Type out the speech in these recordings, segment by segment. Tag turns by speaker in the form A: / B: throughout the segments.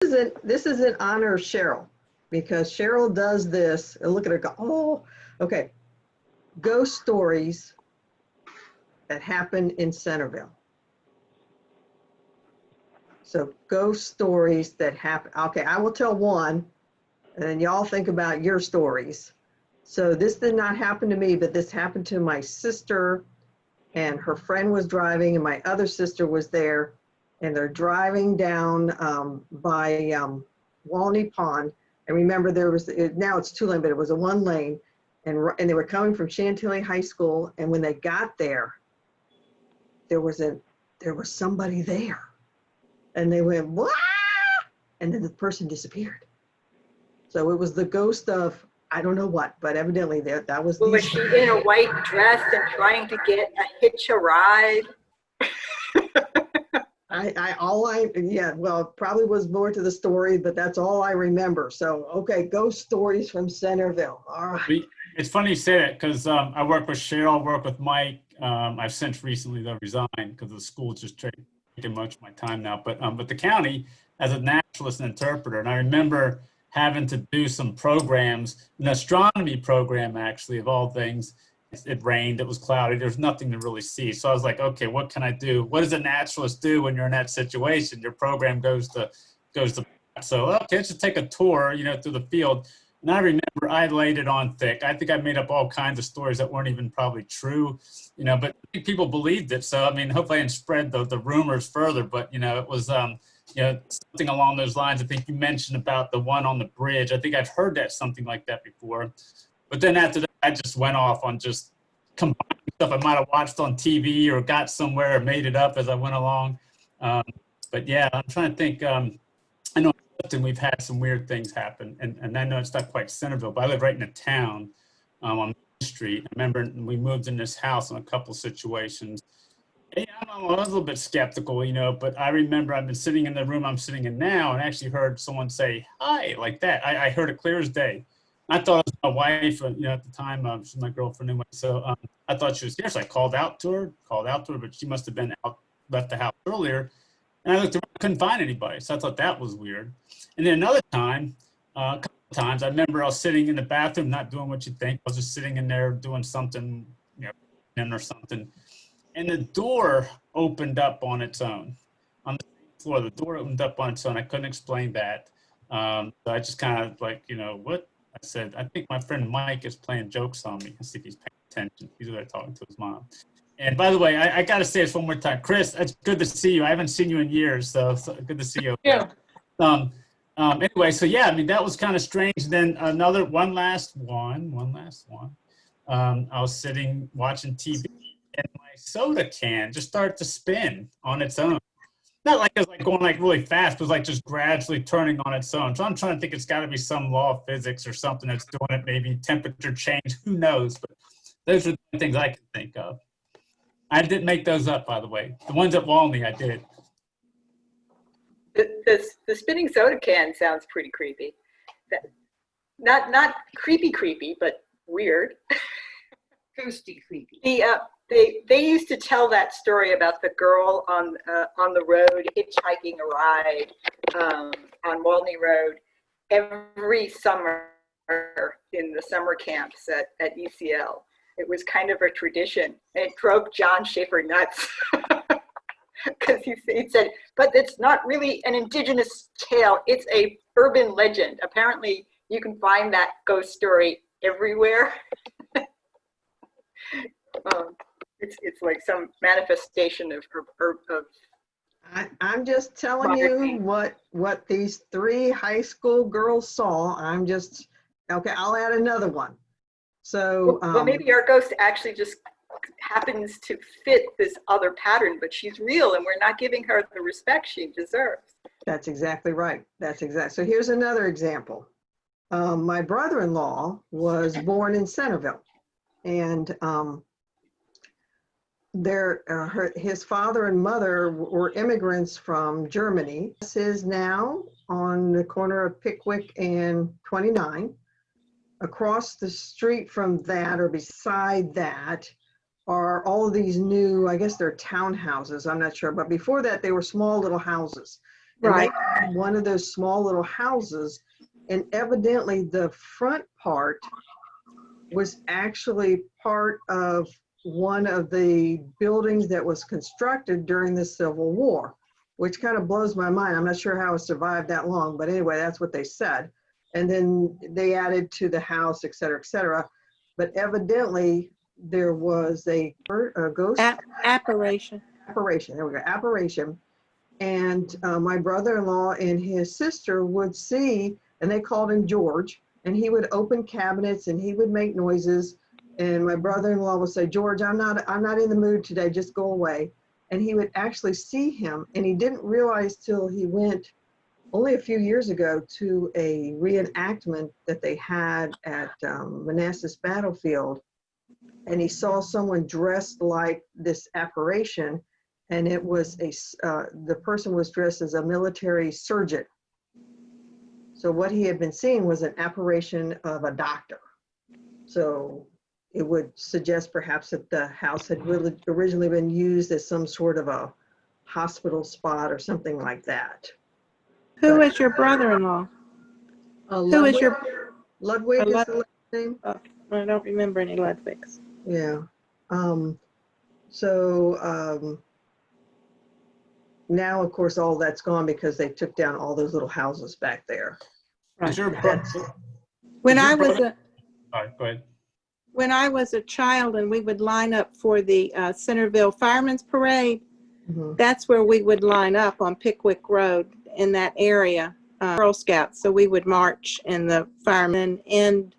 A: This is in honor of Cheryl, because Cheryl does this, and look at her go, oh, okay. Ghost stories that happen in Centreville. So ghost stories that happen. Okay, I will tell one, and then y'all think about your stories. So this did not happen to me, but this happened to my sister, and her friend was driving, and my other sister was there, and they're driving down by Walney Pond. And remember, there was, now it's 2-lane, but it was a 1-lane, and they were coming from Chantilly High School. And when they got there, there was somebody there, and they went, "Wah!" And then the person disappeared. So it was the ghost of, I don't know what, but evidently that was.
B: Was she in a white dress and trying to get a hitch a ride?
A: Yeah, well, it probably was more to the story, but that's all I remember. So, okay, ghost stories from Centreville. All right.
C: It's funny you say that, because I work with Cheryl, work with Mike. I've since recently though resigned because the school just taking much of my time now. But the county, as a naturalist and interpreter, and I remember having to do some programs, an astronomy program actually, of all things. It rained, it was cloudy, there's nothing to really see. So I was like, okay, what can I do? What does a naturalist do when you're in that situation? Your program goes to, so okay, let's just take a tour, through the field. And I remember I laid it on thick. I think I made up all kinds of stories that weren't even probably true, but I think people believed it. So, I mean, hopefully I didn't spread the rumors further, but, it was, something along those lines. I think you mentioned about the one on the bridge. I think I've heard something like that before. But then after that, I just went off on just combining stuff I might have watched on TV or got somewhere or made it up as I went along. But yeah, I'm trying to think. I know in we've had some weird things happen, and I know it's not quite Centreville, but I live right in a town on Main Street. I remember we moved in this house in a couple situations. Yeah, I was a little bit skeptical, but I remember I've been sitting in the room I'm sitting in now and actually heard someone say hi like that. I heard it clear as day. I thought it was my wife, at the time, she's my girlfriend anyway. So I thought she was here. So I called out to her, but she must have been out, left the house earlier. And I looked around, couldn't find anybody. So I thought that was weird. And then another time, a couple of times, I remember I was sitting in the bathroom, not doing what you think. I was just sitting in there doing something, or something. And the door opened up on its own. On the floor, the door opened up on its own. I couldn't explain that. So I just kind of like, what? I said, I think my friend Mike is playing jokes on me. I think he's paying attention. He's there talking to his mom. And by the way, I got to say this one more time. Chris, it's good to see you. I haven't seen you in years, so good to see you.
D: Yeah.
C: Anyway, so yeah, I mean, that was kind of strange. Then one last one. I was sitting watching TV, and my soda can just started to spin on its own. Not like it was like going like really fast, but it was like just gradually turning on its own. So I'm trying to think it's got to be some law of physics or something that's doing it, maybe temperature change, who knows? But those are the things I can think of. I didn't make those up, by the way. The ones at Walney, I did.
B: The spinning soda can sounds pretty creepy. Not creepy, but weird.
D: Ghosty creepy.
B: They used to tell that story about the girl on the road hitchhiking a ride on Walney Road every summer in the summer camps at ECL. It was kind of a tradition, and it drove John Schaefer nuts because he said, but it's not really an indigenous tale, it's a urban legend. Apparently you can find that ghost story everywhere. It's like some manifestation of
A: I'm just telling you what these 3 high school girls saw. Okay, I'll add another one. So
B: well, maybe our ghost actually just happens to fit this other pattern, but she's real and we're not giving her the respect she deserves.
A: That's exactly right. So here's another example. My brother-in-law was born in Centreville, and his father and mother were immigrants from Germany. This is now on the corner of Pickwick and 29. Across the street from that, or beside that, are all of these new, I guess they're townhouses, I'm not sure, but before that they were small little houses. And
E: Right.
A: they had one of those small little houses, and evidently the front part was actually part of one of the buildings that was constructed during the Civil War, which kind of blows my mind. I'm not sure how it survived that long, but anyway, that's what they said. And then they added to the house, et cetera, et cetera. But evidently there was a ghost
E: Apparition.
A: apparition. There we go, apparition. And my brother-in-law and his sister would see, and they called him George, and he would open cabinets and he would make noises. And my brother-in-law would say, George, I'm not in the mood today, just go away. And he would actually see him, and he didn't realize till he went only a few years ago to a reenactment that they had at Manassas Battlefield. And he saw someone dressed like this apparition, and it was the person was dressed as a military surgeon. So what he had been seeing was an apparition of a doctor. So it would suggest perhaps that the house had really originally been used as some sort of a hospital spot or something like that.
E: Who is your brother-in-law? Who is your?
A: Ludwig is the last name?
E: Oh, I don't remember any Ludwigs.
A: Yeah. Now, of course, all that's gone because they took down all those little houses back there.
C: Is your
A: That's-
E: When
C: Is your
E: I was
C: brother-
E: a
C: All right, go ahead.
E: when I was a child and we would line up for the Centreville Firemen's Parade,
A: Mhm.
E: that's where we would line up on Pickwick Road in that area, Girl Scouts. So we would march in the firemen and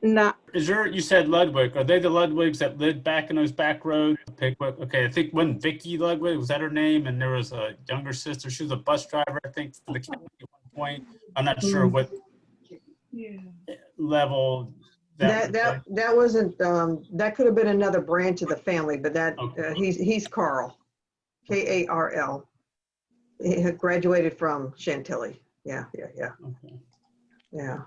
E: not,
C: You said Ludwig, are they the Ludwigs that lived back in those back roads? Pickwick, okay, I think when Vicky Ludwig, was that her name? And there was a younger sister, she was a bus driver, I think, for the county at one point. I'm not sure what
D: Yeah.
C: level
A: That wasn't, that could have been another branch of the family, but that,
C: Okay.
A: he's Carl, Karl. He had graduated from Chantilly. Yeah.
C: Okay.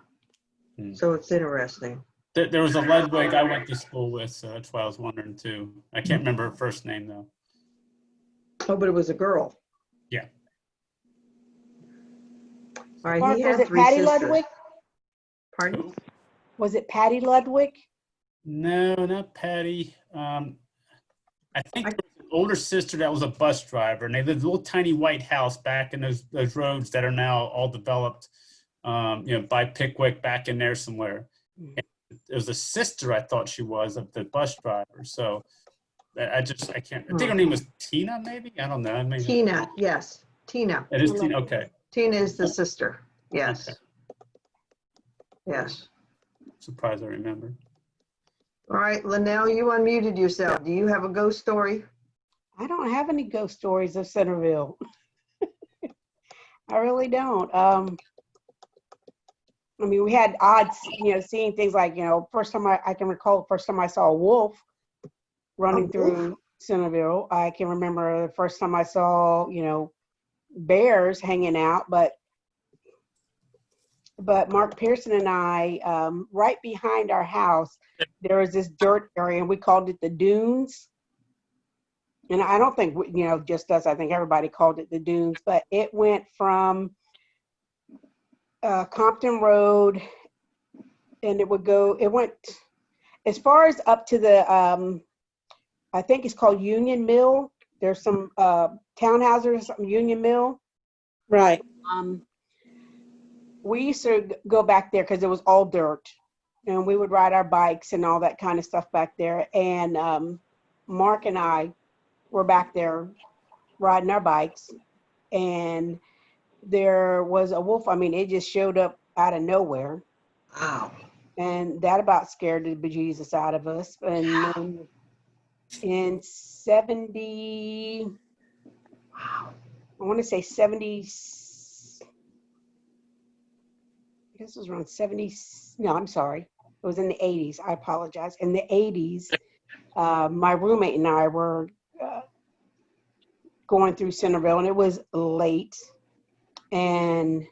C: Hmm.
A: So it's interesting.
C: There was a Ludwig I went to school with, so that's why I was wondering too. I can't remember her first name though.
A: Oh, but it was a girl.
C: Yeah.
A: All right,
F: Mark,
A: he
F: was
A: had
F: it
A: three
F: Patty
A: sisters.
F: Ludwig?
A: Pardon?
F: Was it Patty Ludwig?
C: No, not Patty. I think there was an older sister that was a bus driver, and they lived in a little tiny white house back in those roads that are now all developed, by Pickwick, back in there somewhere. And it was a sister, I thought she was, of the bus driver. So I can't. I think her name was Tina, maybe. I don't know. Maybe.
A: Tina, yes, Tina.
C: It is Tina. Okay.
A: Tina is the sister. Yes.
C: Okay.
A: Yes.
C: Surprised I remember.
A: All right, Linnell, you unmuted yourself. Do you have a ghost story?
F: I don't have any ghost stories of Centreville. I really don't. I mean, we had odds, seeing things like, first time I can recall, the first time I saw a wolf running through Centreville. I can remember the first time I saw, bears hanging out, but Mark Pearson and I, right behind our house, there was this dirt area, and we called it the dunes. And I don't think, just us, I think everybody called it the dunes, but it went from Compton Road, and it went as far as up to the, I think it's called Union Mill. There's some townhouses or something, Union Mill.
E: right.
F: We used to go back there because it was all dirt, and we would ride our bikes and all that kind of stuff back there. And Mark and I were back there riding our bikes, and there was a wolf. I mean, it just showed up out of nowhere.
A: Wow.
F: And that about scared the bejesus out of us. And in 70,
A: Wow.
F: I want to say 70, I guess it was around 70. No, I'm sorry. It was in the 80s. I apologize. In the 80s, my roommate and I were going through Centreville, and it was late. And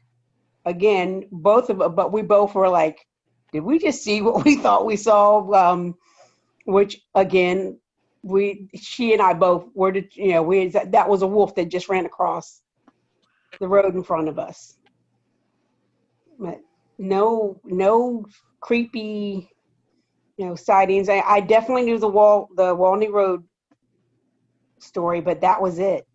F: again, but we both were like, did we just see what we thought we saw? Which again, she and I both were, that was a wolf that just ran across the road in front of us. But no creepy, sightings. I definitely knew the Walney Road story, but that was it.